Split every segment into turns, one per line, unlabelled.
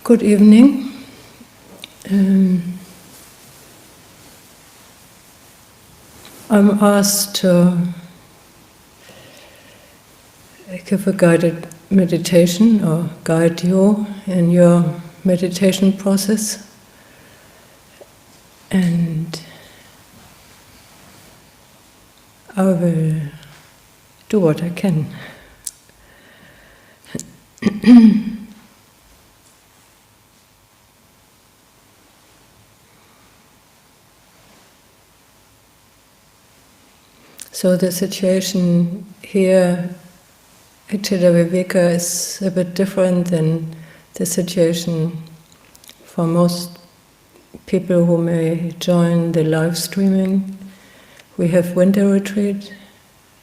Good evening. I'm asked to give a guided meditation or guide you in your meditation process, and I will do what I can. So the situation here at Cittaviveka is a bit different than the situation for most people who may join the live streaming. We have winter retreat,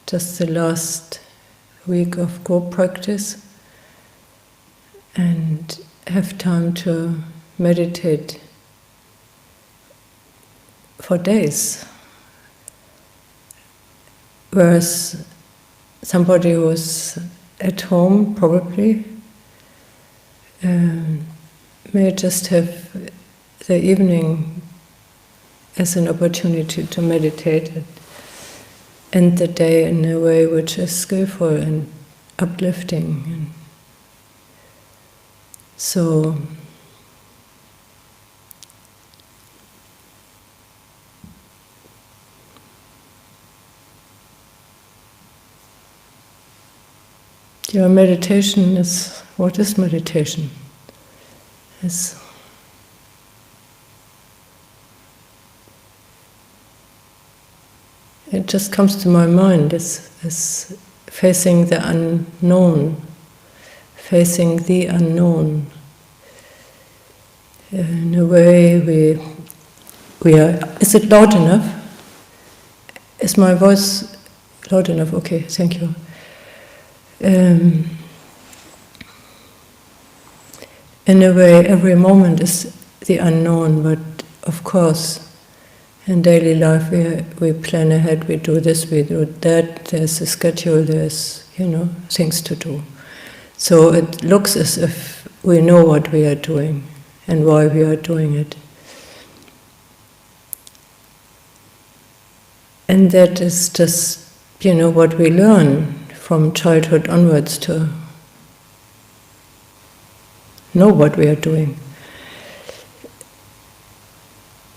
just the last week of group practice, and have time to meditate for days. Whereas somebody who's at home probably may just have the evening as an opportunity to meditate and end the day in a way which is skillful and uplifting. And so your meditation is, what is meditation? It just comes to my mind as facing the unknown, facing the unknown. In a way we are, is it loud enough? Is my voice loud enough? Okay, thank you. In a way, every moment is the unknown, but of course, in daily life we plan ahead, we do this, we do that, there's a schedule, there's, things to do. So it looks as if we know what we are doing and why we are doing it. And that is just, what we learn from childhood onwards to know what we are doing.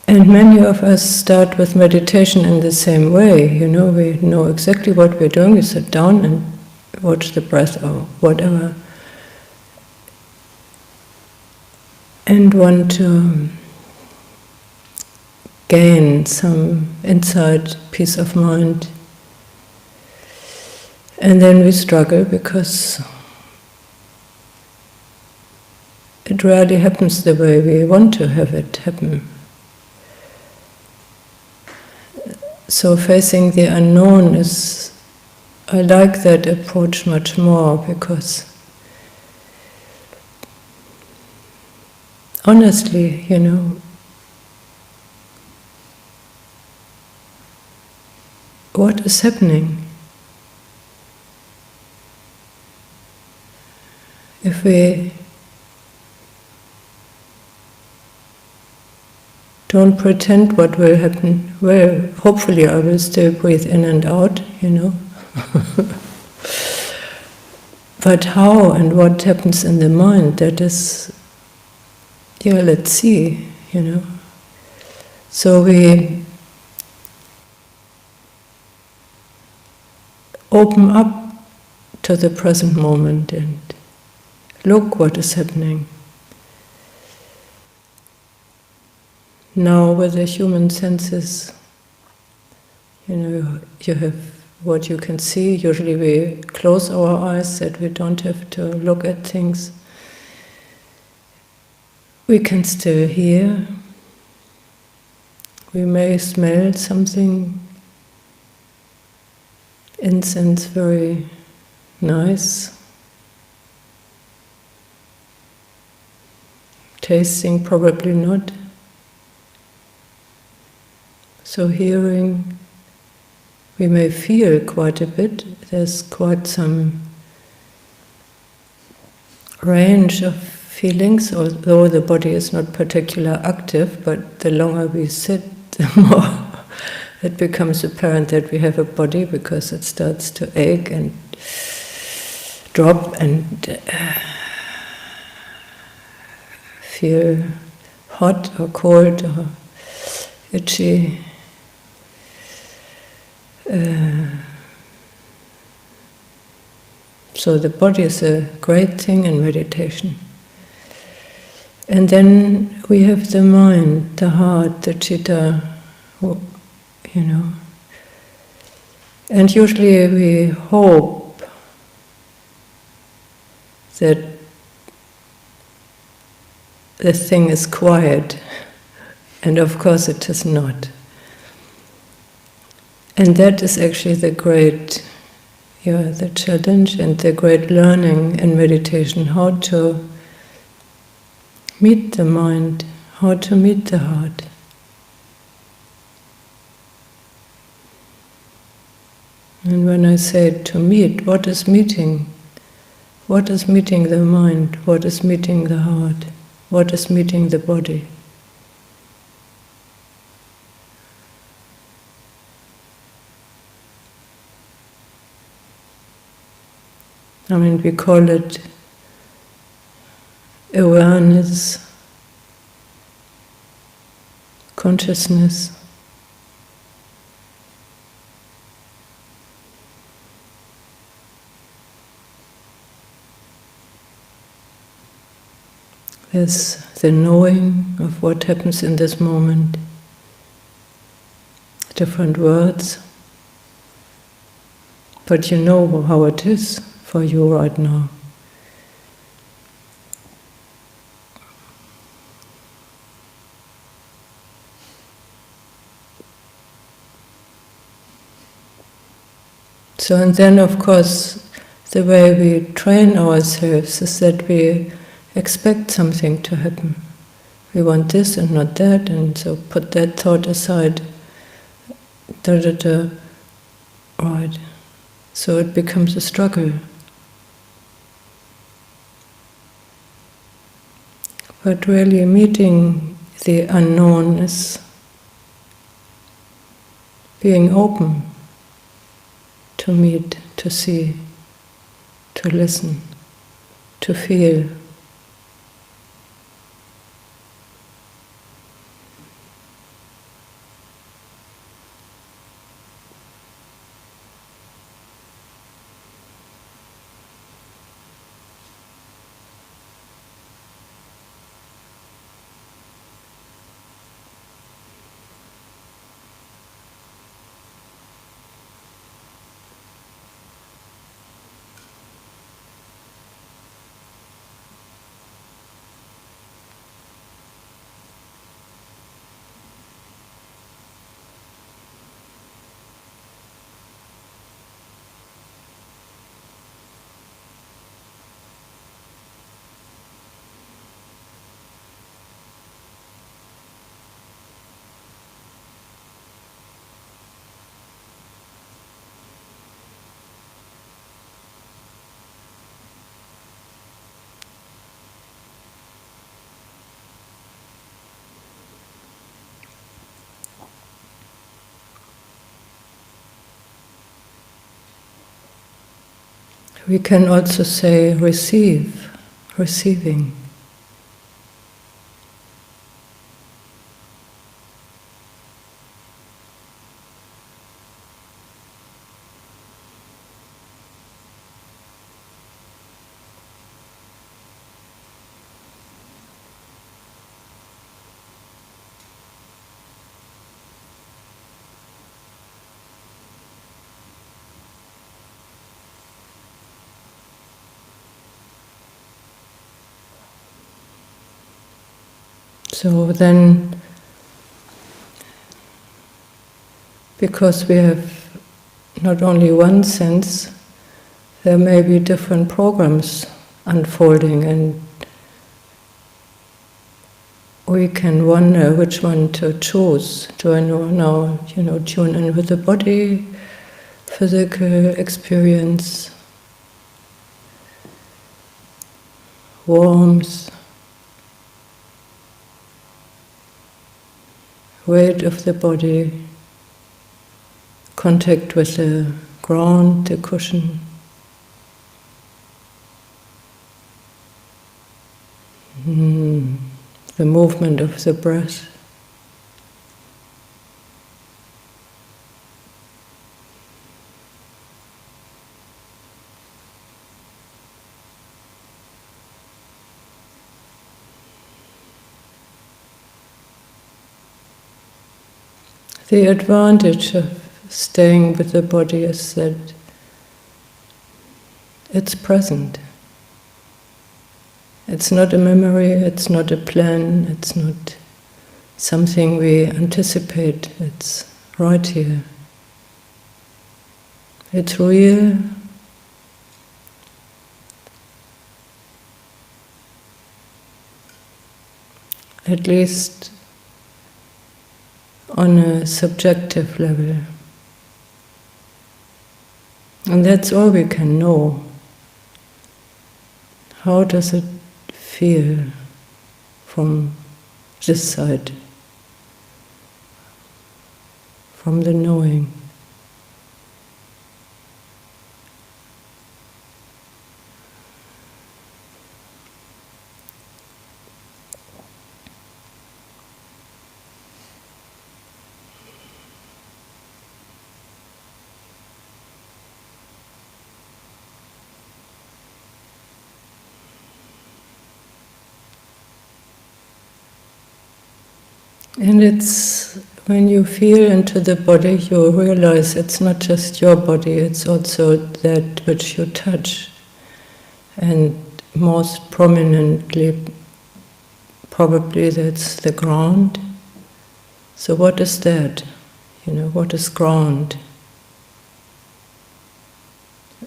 And many of us start with meditation in the same way, we know exactly what we're doing, we sit down and watch the breath or whatever, and want to gain some inside peace of mind. And then we struggle because it rarely happens the way we want to have it happen. So facing the unknown is, I like that approach much more, because honestly, what is happening? If we don't pretend what will happen, well, hopefully I will still breathe in and out, But how and what happens in the mind, that is, let's see, So we open up to the present moment and look what is happening. Now with the human senses, you have what you can see. Usually we close our eyes that we don't have to look at things. We can still hear. We may smell something, incense, very nice. Tasting, probably not. So hearing, we may feel quite a bit. There's quite some range of feelings, although the body is not particularly active, but the longer we sit, the more it becomes apparent that we have a body, because it starts to ache and drop and feel hot or cold or itchy. So the body is a great thing in meditation. And then we have the mind, the heart, the citta, And usually we hope that the thing is quiet, and of course it is not. And that is actually the great, the challenge and the great learning in meditation, how to meet the mind, how to meet the heart. And when I say to meet, what is meeting? What is meeting the mind? What is meeting the heart? What is meeting the body? We call it awareness, consciousness. There's the knowing of what happens in this moment, different words, but you know how it is for you right now. So, and then of course, the way we train ourselves is that we expect something to happen. We want this and not that, and so put that thought aside. Right. So it becomes a struggle. But really meeting the unknown is being open to meet, to see, to listen, to feel. We can also say receive, receiving. So then, because we have not only one sense, there may be different programs unfolding, and we can wonder which one to choose. Do I now tune in with the body, physical experience, warmth, weight of the body, contact with the ground, the cushion. The movement of the breath. The advantage of staying with the body is that it's present. It's not a memory, it's not a plan, it's not something we anticipate, it's right here. It's real. At least on a subjective level. And that's all we can know. How does it feel from this side, from the knowing? And it's when you feel into the body, you realize it's not just your body, it's also that which you touch. And most prominently, probably that's the ground. So what is that? What is ground?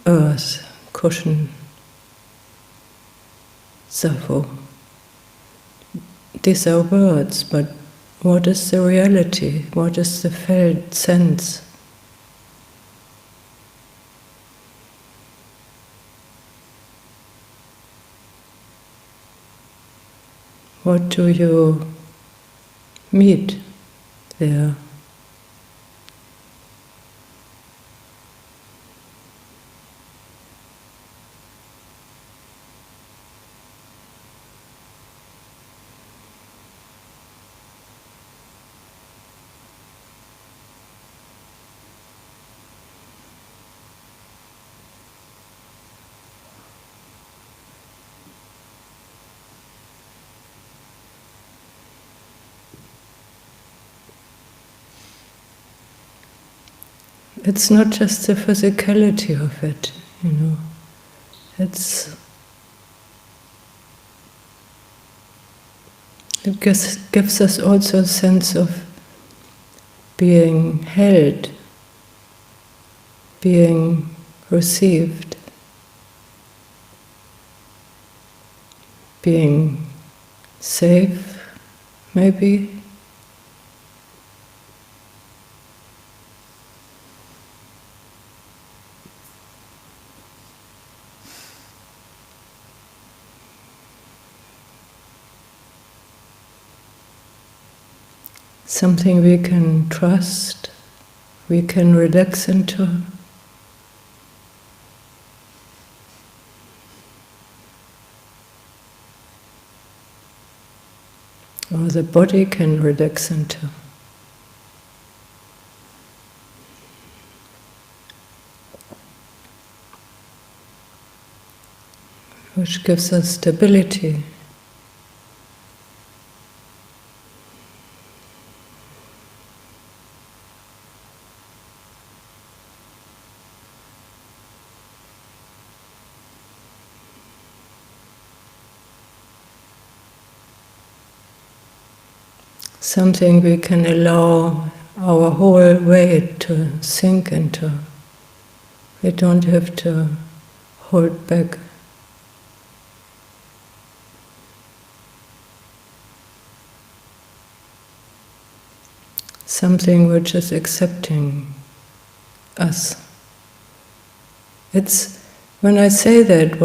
Earth, cushion, Sappho. These are words, but what is the reality? What is the felt sense? What do you meet there? It's not just the physicality of it, It gives us also a sense of being held, being received, being safe, maybe. Something we can trust, we can relax into. Or the body can relax into. Which gives us stability. Something we can allow our whole weight to sink into. We don't have to hold back. Something which is accepting us. It's, when I say that,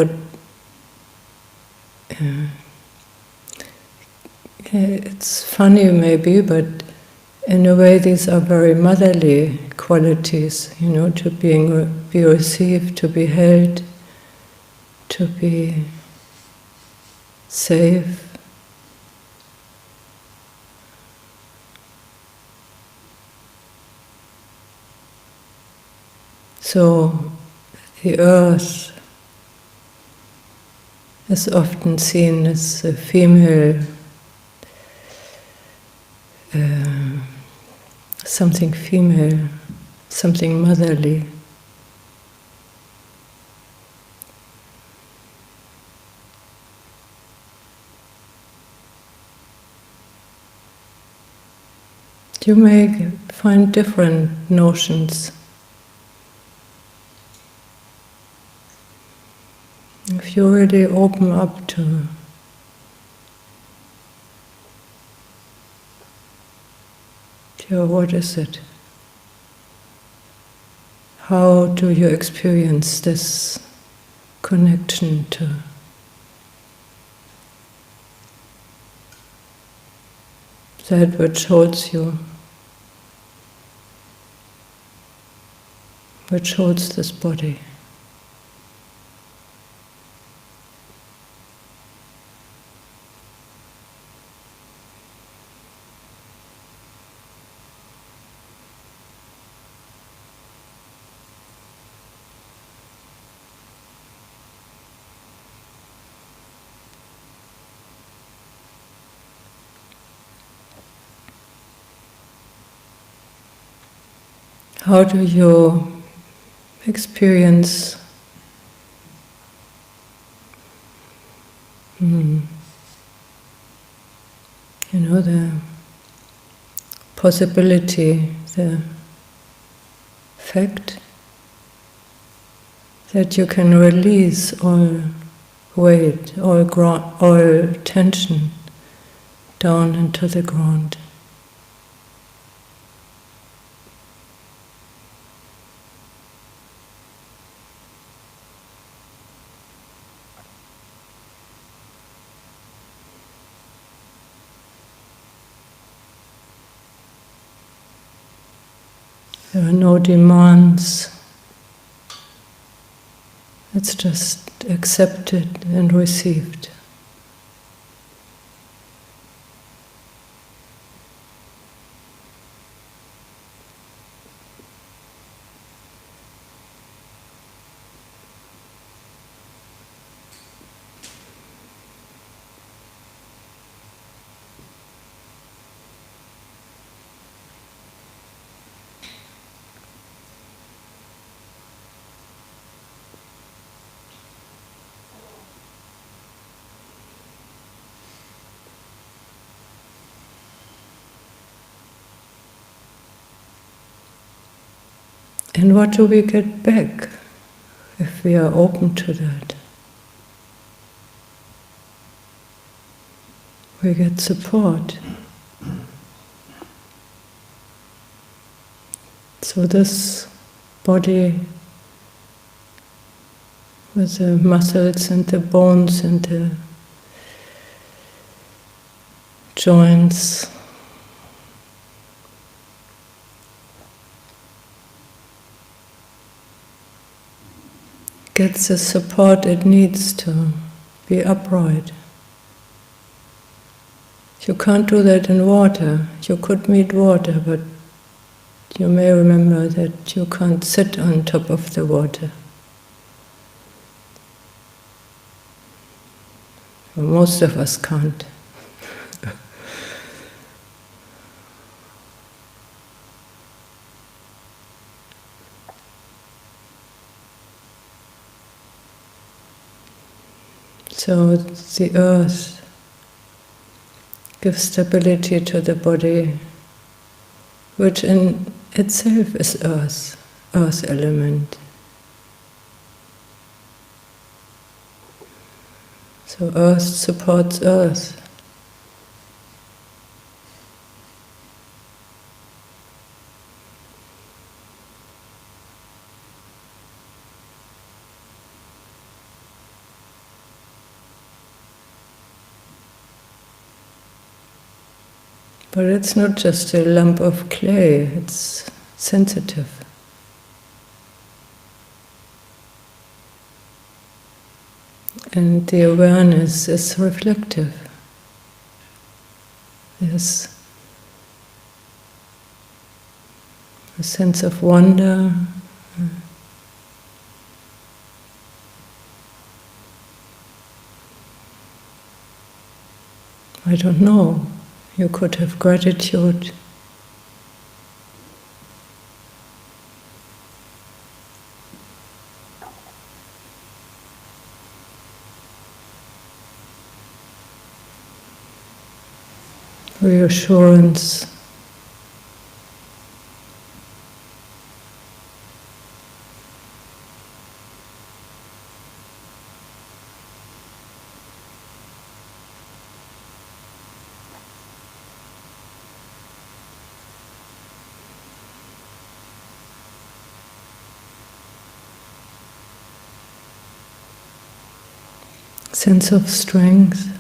it's funny maybe, but In a way, these are very motherly qualities, to be received, to be held, to be safe. So the earth is often seen as a female, something female, something motherly. You may find different notions. If you really open up to what is it? How do you experience this connection to that which holds you, which holds this body? How do you experience the possibility, the fact that you can release all weight, all tension down into the ground? There are no demands. It's just accepted and received. And what do we get back if we are open to that? We get support. So this body with the muscles and the bones and the joints gets the support it needs to be upright. You can't do that in water. You could meet water, but you may remember that you can't sit on top of the water. Well, most of us can't. So the earth gives stability to the body, which in itself is earth element. So earth supports earth. But it's not just a lump of clay, it's sensitive. And the awareness is reflective. There's a sense of wonder. I don't know. You could have gratitude. Reassurance. Sense of strength.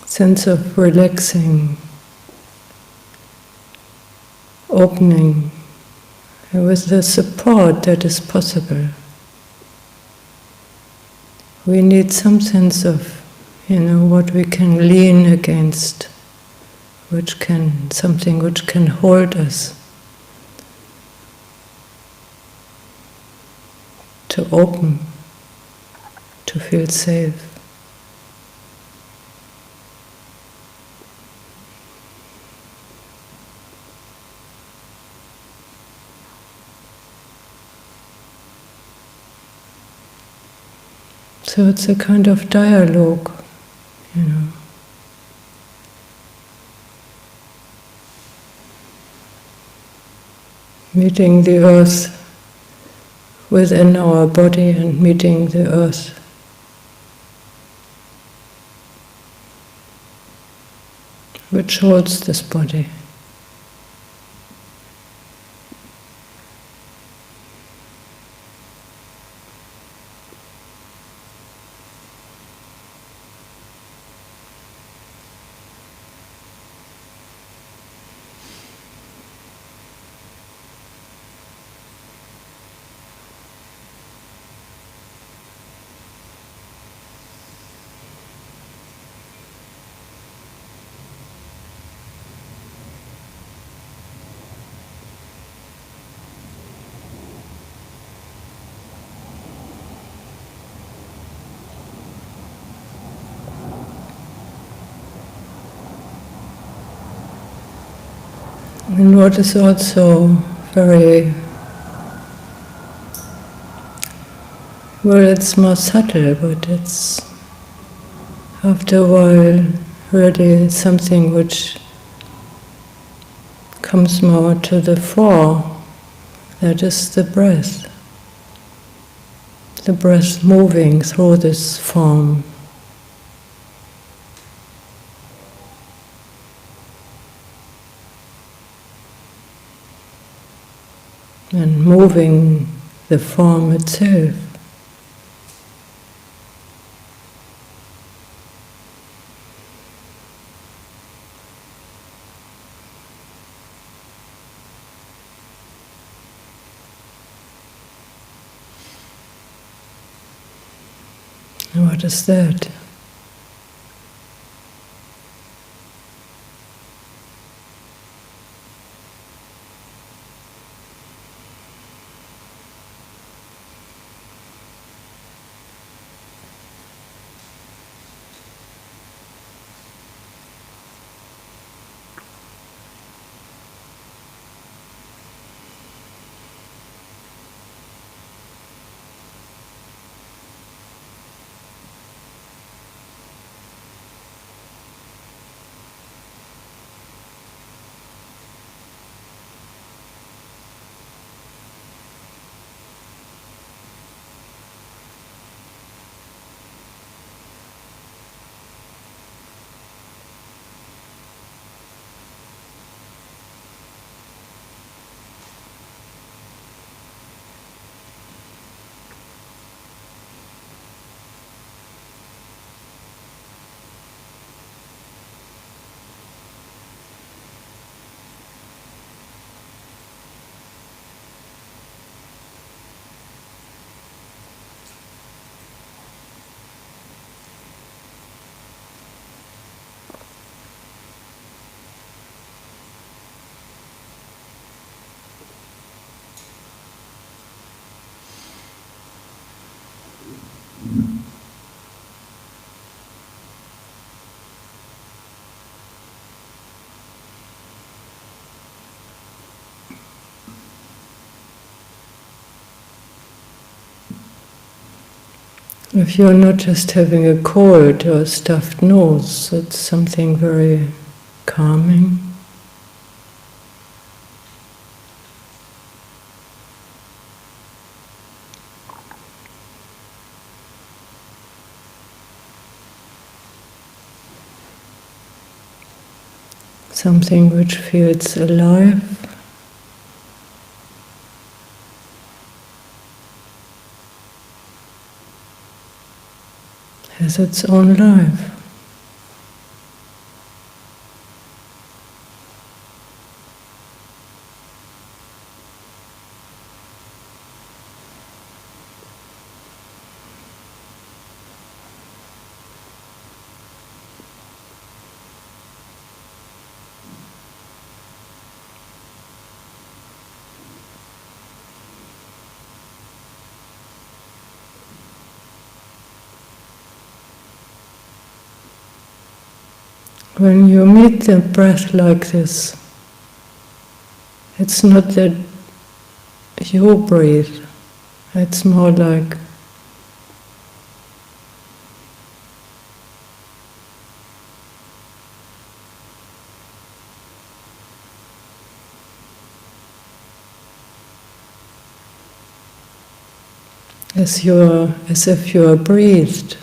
Sense of relaxing, opening, with the support that is possible. We need some sense of, what we can lean against, something which can hold us, to open, to feel safe. So it's a kind of dialogue, Meeting the earth within our body and meeting the earth which holds this body. And what is also very, it's more subtle, but it's after a while really something which comes more to the fore. That is the breath. The breath moving through this form. And moving the form itself. And what is that? If you're not just having a cold or a stuffed nose, it's something very calming. Something which feels alive. Has its own life. When you meet the breath like this, it's not that you breathe, it's more like as if you are breathed.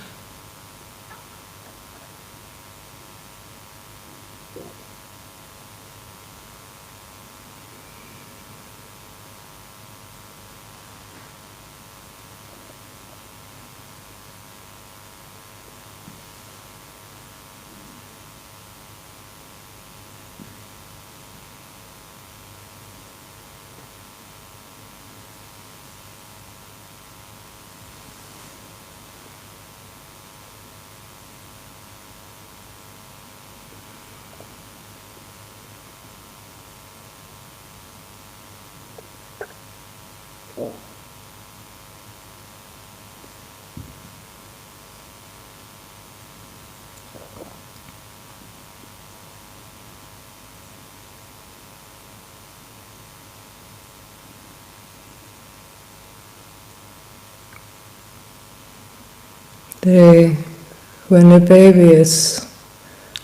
When a baby is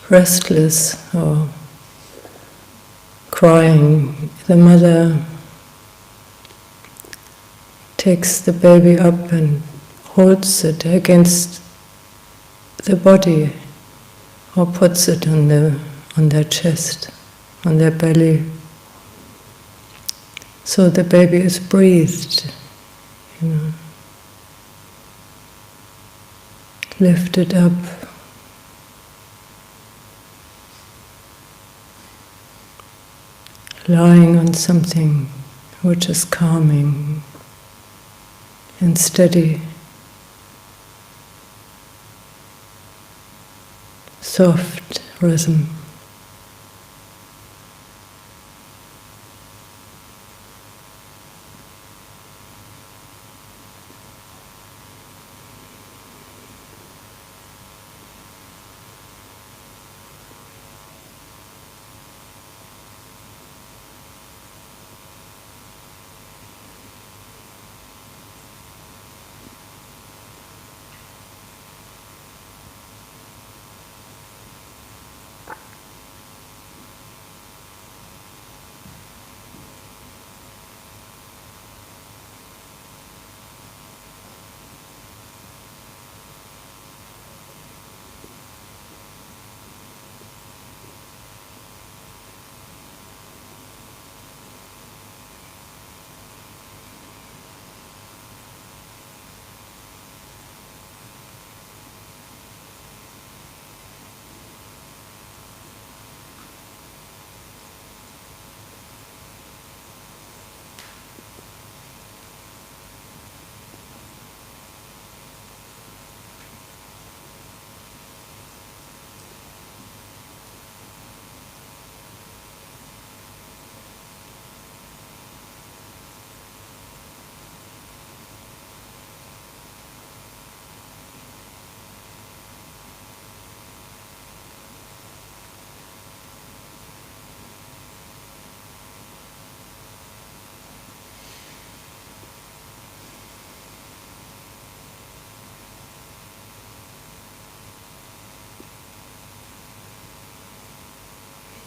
restless or crying, the mother takes the baby up and holds it against the body or puts it on their chest, on their belly. So the baby is breathed, lifted up. Lying on something which is calming and steady, soft rhythm.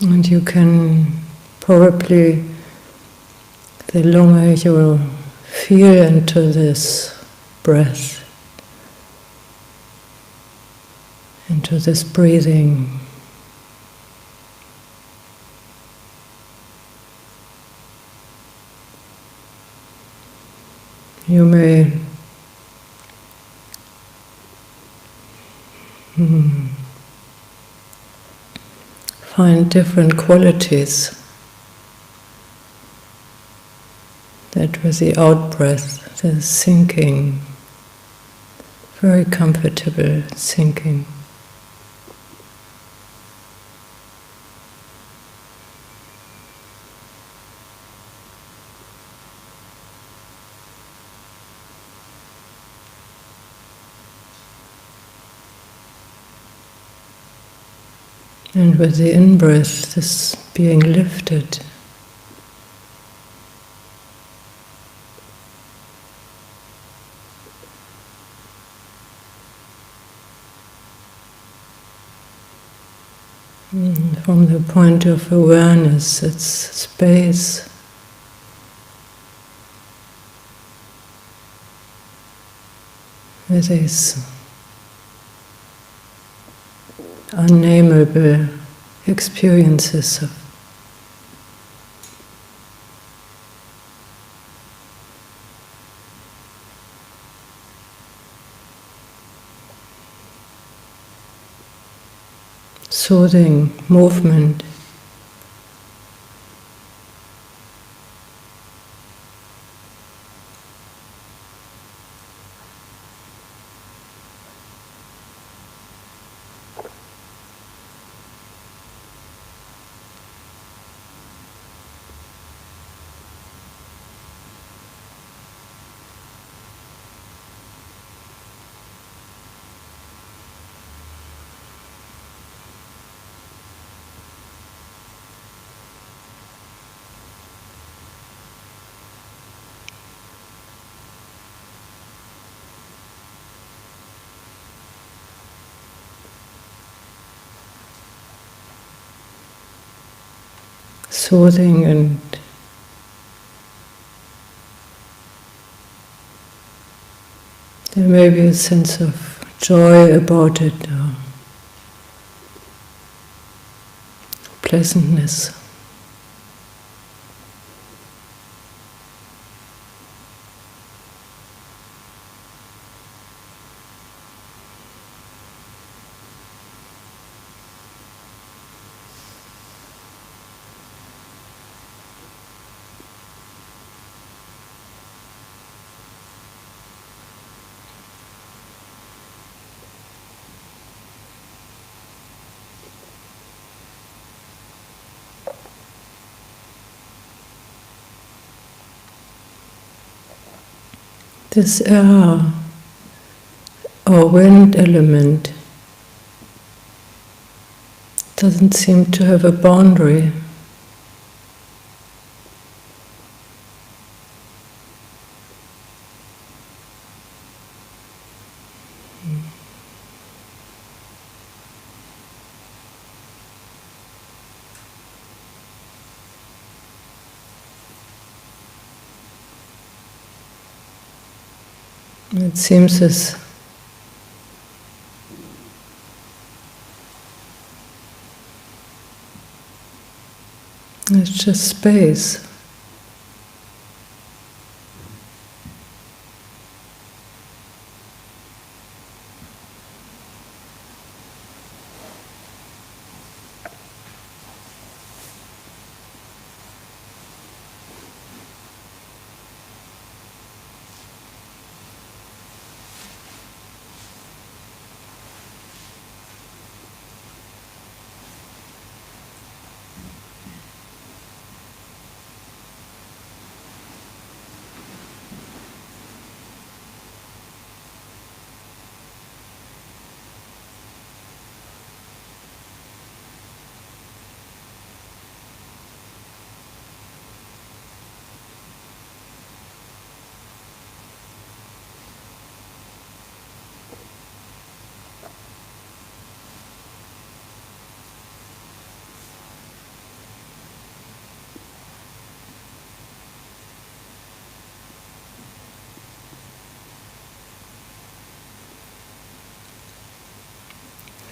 And you can probably, the longer you feel into this breath, into this breathing, you may find different qualities that with the out-breath, the sinking, very comfortable sinking. And with the in-breath, this being lifted. From the point of awareness, it's space. With these unnameable experiences of soothing movement. Soothing, and there may be a sense of joy about it, or pleasantness. This air or wind element doesn't seem to have a boundary. It seems as it's just space.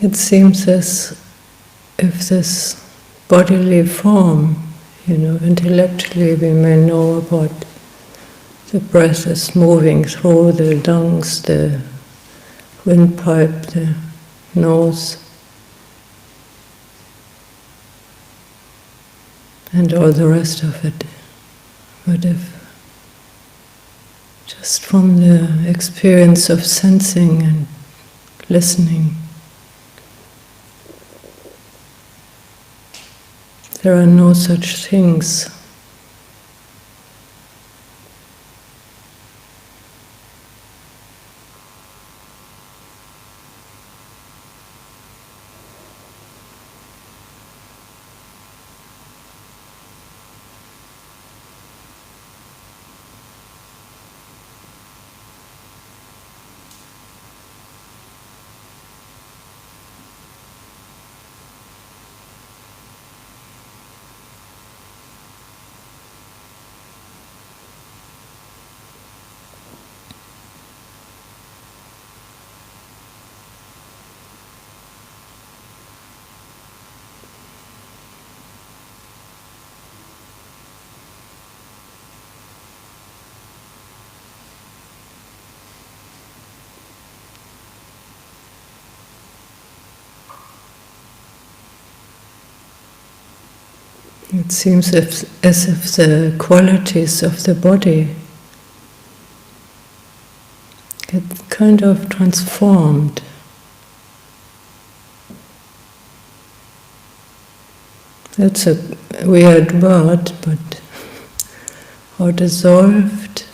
it seems as if this bodily form, intellectually we may know about the breath is moving through the lungs, the windpipe, the nose, and all the rest of it. But if just from the experience of sensing and listening, there are no such things. It seems as if the qualities of the body get kind of transformed. That's a weird word, but or dissolved.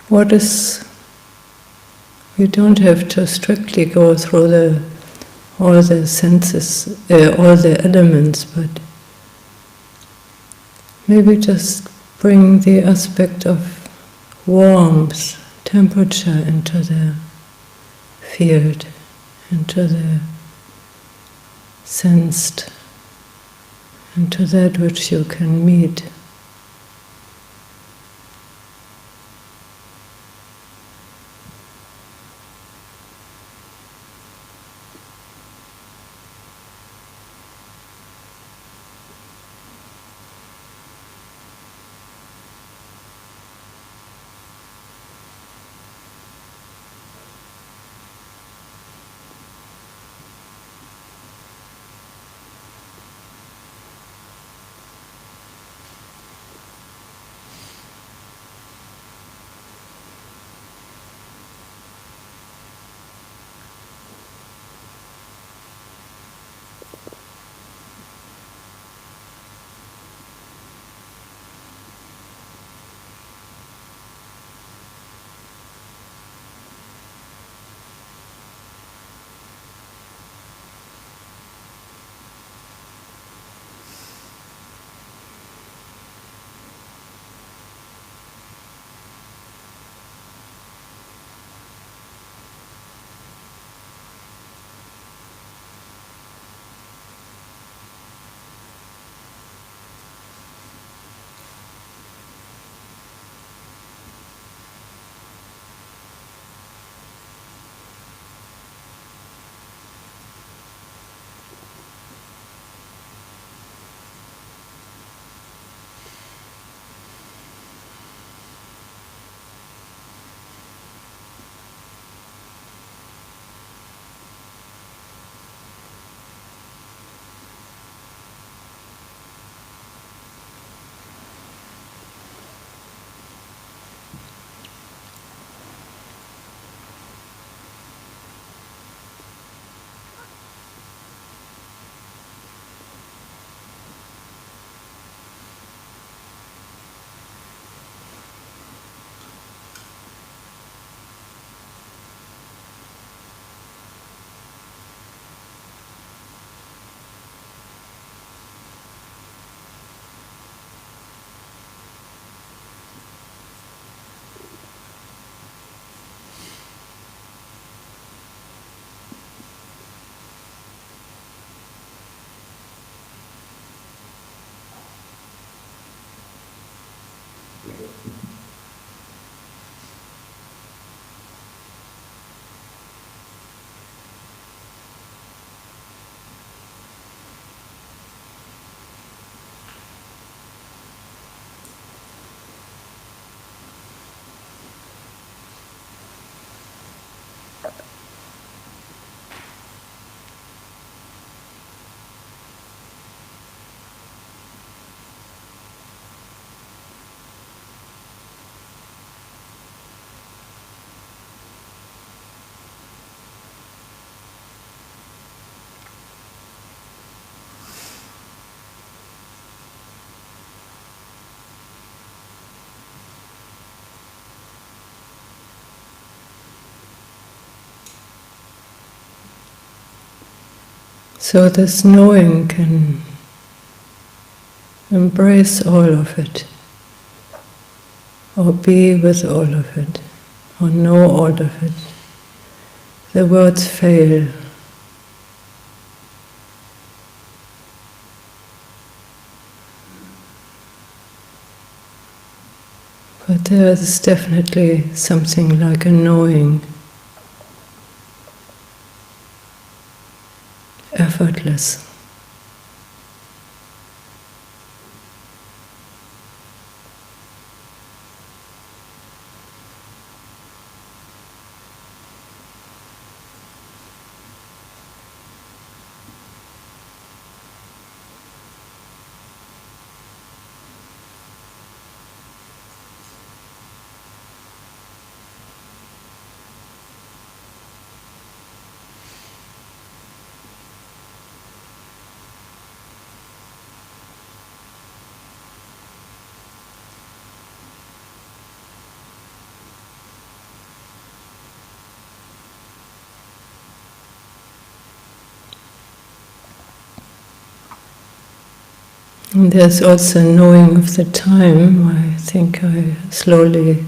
What is, we don't have to strictly go through all the senses, all the elements, but maybe just bring the aspect of warmth, temperature into the field, into the sensed, into that which you can meet. So this knowing can embrace all of it, or be with all of it, or know all of it. The words fail. But there is definitely something like a knowing, effortless. And there's also knowing of the time. I think I slowly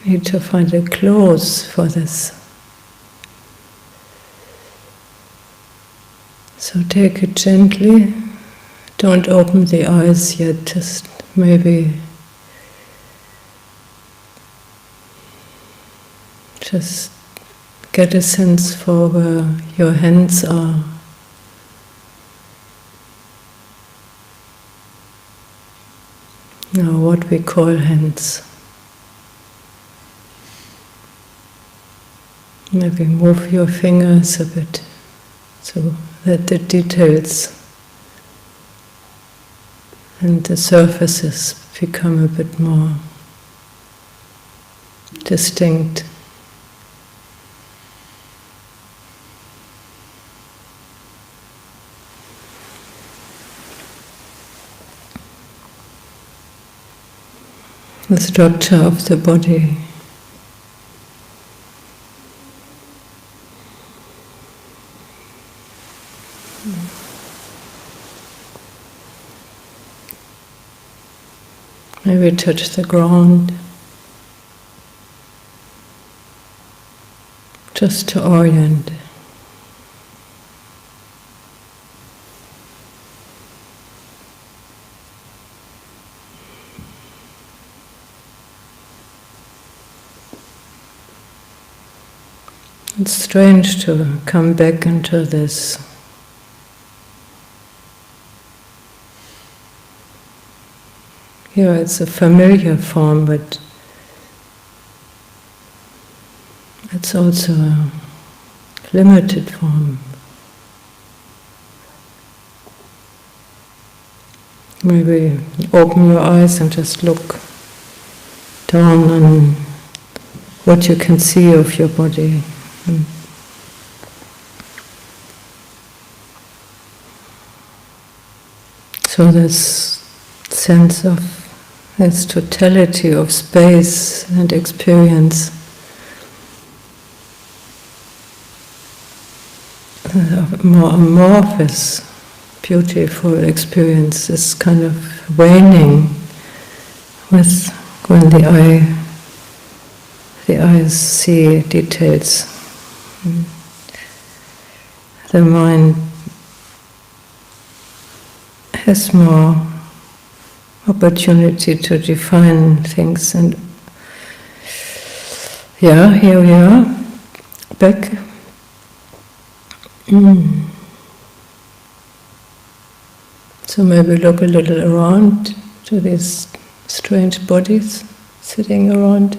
need to find a close for this. So take it gently. Don't open the eyes yet, just maybe just get a sense for where your hands are. Now, what we call hands. Maybe move your fingers a bit so that the details and the surfaces become a bit more distinct. The structure of the body. Maybe touch the ground, just to orient. It's strange to come back into this here. It's a familiar form, but it's also a limited form. Maybe open your eyes and just look down on what you can see of your body. So this sense of this totality of space and experience, a more amorphous, beautiful experience is kind of waning with when the eyes see details. The mind has more opportunity to define things, and yeah, here we are, back. So maybe look a little around to these strange bodies sitting around.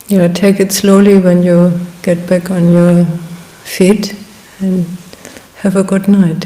Yeah, take it slowly when you get back on your feet, and have a good night.